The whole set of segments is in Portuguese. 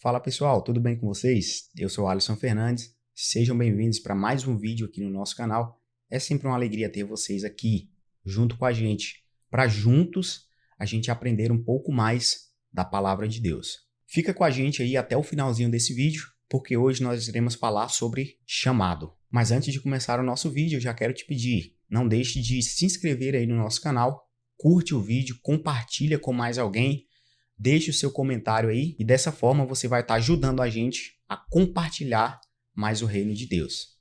Fala pessoal, tudo bem com vocês? Eu sou Alisson Fernandes, sejam bem-vindos para mais um vídeo aqui no nosso canal. É sempre uma alegria ter vocês aqui junto com a gente, para juntos a gente aprender um pouco mais da palavra de Deus. Fica com a gente aí até o finalzinho desse vídeo, porque hoje nós iremos falar sobre chamado. Mas antes de começar o nosso vídeo, eu já quero te pedir, não deixe de se inscrever aí no nosso canal, curte o vídeo, compartilha com mais alguém, deixe o seu comentário aí e dessa forma você vai estar ajudando a gente a compartilhar mais o reino de Deus.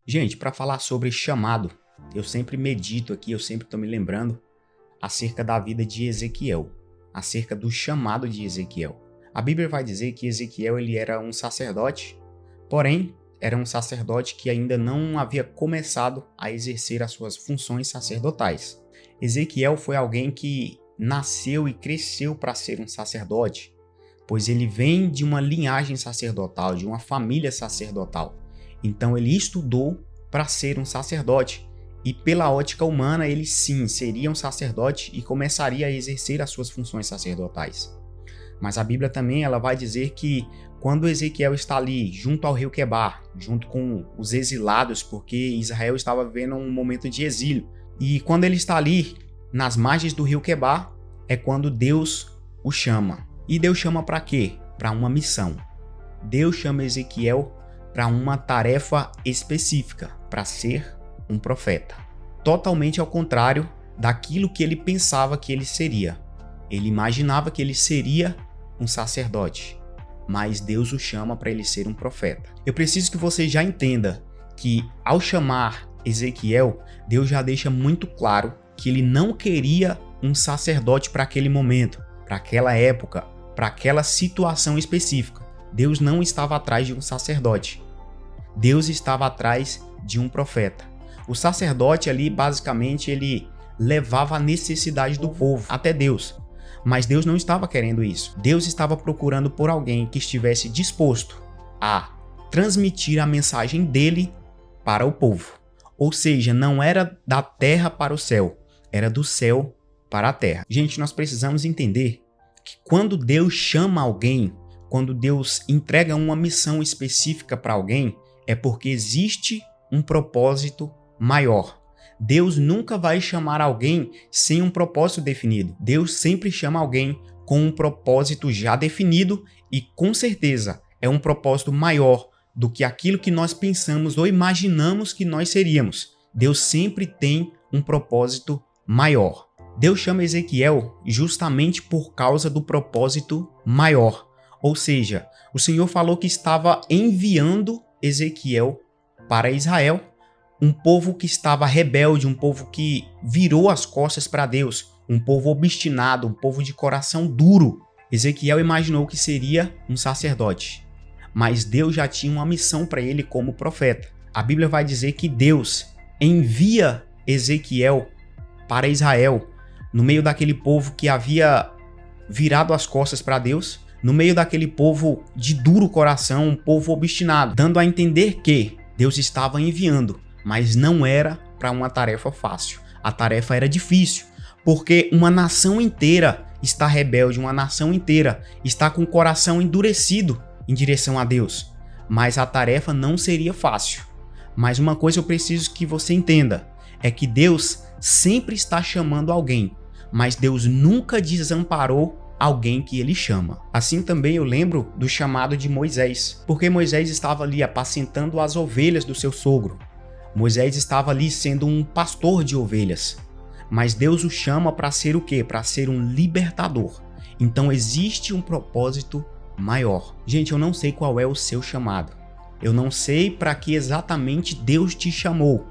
Gente, para falar sobre chamado, eu sempre medito aqui, eu sempre estou me lembrando acerca da vida de Ezequiel, acerca do chamado de Ezequiel. A Bíblia vai dizer que Ezequiel ele era um sacerdote, porém era um sacerdote que ainda não havia começado a exercer as suas funções sacerdotais. Ezequiel foi alguém que nasceu e cresceu para ser um sacerdote, pois ele vem de uma linhagem sacerdotal, de uma família sacerdotal. Então ele estudou para ser um sacerdote e pela ótica humana ele sim seria um sacerdote e começaria a exercer as suas funções sacerdotais. Mas a Bíblia também ela vai dizer que quando Ezequiel está ali junto ao rio Quebar, junto com os exilados, porque Israel estava vivendo um momento de exílio, e quando ele está ali nas margens do rio Quebar, é quando Deus o chama. E Deus chama para quê? Para uma missão. Deus chama Ezequiel para uma tarefa específica, para ser um profeta. Totalmente ao contrário daquilo que ele pensava que ele seria. Ele imaginava que ele seria um sacerdote, mas Deus o chama para ele ser um profeta. Eu preciso que você já entenda que ao chamar Ezequiel, Deus já deixa muito claro que ele não queria um sacerdote para aquele momento, para aquela época, para aquela situação específica. Deus não estava atrás de um sacerdote. Deus estava atrás de um profeta. O sacerdote ali, basicamente, ele levava a necessidade do povo até Deus. Mas Deus não estava querendo isso. Deus estava procurando por alguém que estivesse disposto a transmitir a mensagem dele para o povo. Ou seja, não era da terra para o céu, era do céu para a terra. Gente, nós precisamos entender que quando Deus chama alguém, quando Deus entrega uma missão específica para alguém, é porque existe um propósito maior. Deus nunca vai chamar alguém sem um propósito definido. Deus sempre chama alguém com um propósito já definido e com certeza é um propósito maior do que aquilo que nós pensamos ou imaginamos que nós seríamos. Deus sempre tem um propósito maior. Deus chama Ezequiel justamente por causa do propósito maior. Ou seja, o Senhor falou que estava enviando Ezequiel para Israel, um povo que estava rebelde, um povo que virou as costas para Deus, um povo obstinado, um povo de coração duro. Ezequiel imaginou que seria um sacerdote, mas Deus já tinha uma missão para ele como profeta. A Bíblia vai dizer que Deus envia Ezequiel para Israel, no meio daquele povo que havia virado as costas para Deus, no meio daquele povo de duro coração, um povo obstinado, dando a entender que Deus estava enviando, mas não era para uma tarefa fácil. A tarefa era difícil, porque uma nação inteira está rebelde, uma nação inteira está com o coração endurecido em direção a Deus. Mas a tarefa não seria fácil. Mas uma coisa eu preciso que você entenda, é que Deus sempre está chamando alguém, mas Deus nunca desamparou alguém que ele chama. Assim também eu lembro do chamado de Moisés, porque Moisés estava ali apacentando as ovelhas do seu sogro. Moisés estava ali sendo um pastor de ovelhas, mas Deus o chama para ser o quê? Para ser um libertador. Então existe um propósito maior. Gente, eu não sei qual é o seu chamado. Eu não sei para que exatamente Deus te chamou,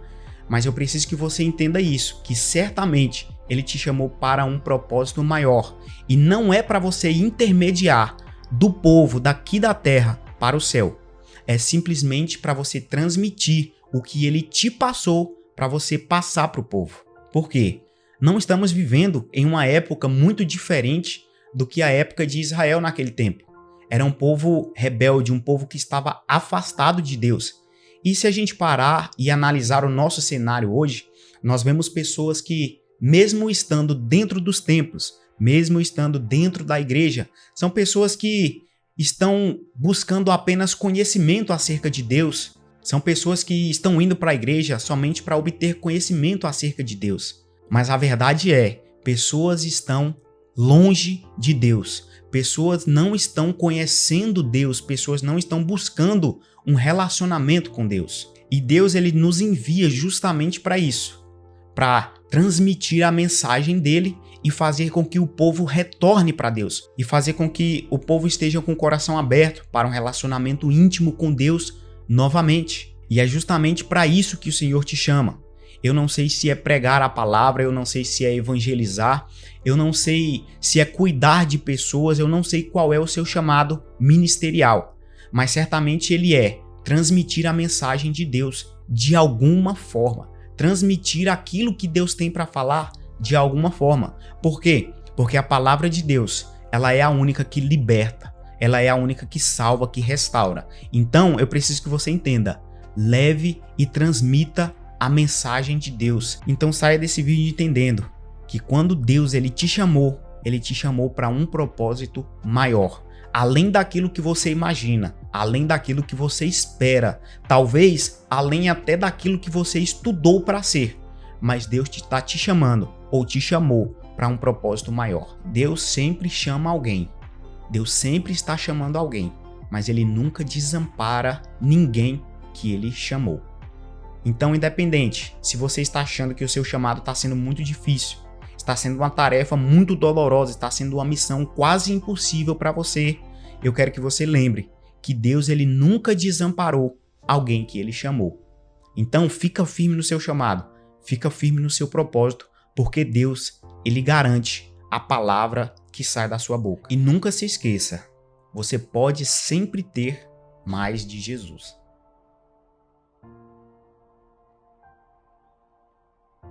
mas eu preciso que você entenda isso, que certamente Ele te chamou para um propósito maior e não é para você intermediar do povo daqui da terra para o céu. É simplesmente para você transmitir o que ele te passou para você passar para o povo. Por quê? Não estamos vivendo em uma época muito diferente do que a época de Israel naquele tempo. Era um povo rebelde, um povo que estava afastado de Deus. E se a gente parar e analisar o nosso cenário hoje, Nós vemos pessoas que, mesmo estando dentro dos templos, mesmo estando dentro da igreja, são pessoas que estão buscando apenas conhecimento acerca de Deus. São pessoas que estão indo para a igreja somente para obter conhecimento acerca de Deus. Mas a verdade é, pessoas estão longe de Deus. Pessoas não estão conhecendo Deus, pessoas não estão buscando um relacionamento com Deus. E Deus, ele nos envia justamente para isso, para transmitir a mensagem dele e fazer com que o povo retorne para Deus, e fazer com que o povo esteja com o coração aberto para um relacionamento íntimo com Deus novamente. E é justamente para isso que o Senhor te chama. Eu não sei se é pregar a palavra, eu não sei se é evangelizar, eu não sei se é cuidar de pessoas, eu não sei qual é o seu chamado ministerial, mas certamente ele é transmitir a mensagem de Deus de alguma forma, transmitir aquilo que Deus tem para falar de alguma forma. Por quê? Porque a palavra de Deus, ela é a única que liberta, ela é a única que salva, que restaura. Então, eu preciso que você entenda, leve e transmita a mensagem de Deus. Então saia desse vídeo entendendo que quando Deus ele te chamou para um propósito maior, além daquilo que você imagina, além daquilo que você espera, talvez além até daquilo que você estudou para ser, mas Deus está te chamando ou te chamou para um propósito maior. Deus sempre chama alguém, Deus sempre está chamando alguém, mas ele nunca desampara ninguém que ele chamou. Então, independente se você está achando que o seu chamado está sendo muito difícil, está sendo uma tarefa muito dolorosa, está sendo uma missão quase impossível para você, eu quero que você lembre que Deus ele nunca desamparou alguém que ele chamou. Então, fica firme no seu chamado, fica firme no seu propósito, porque Deus ele garante a palavra que sai da sua boca. E nunca se esqueça, você pode sempre ter mais de Jesus.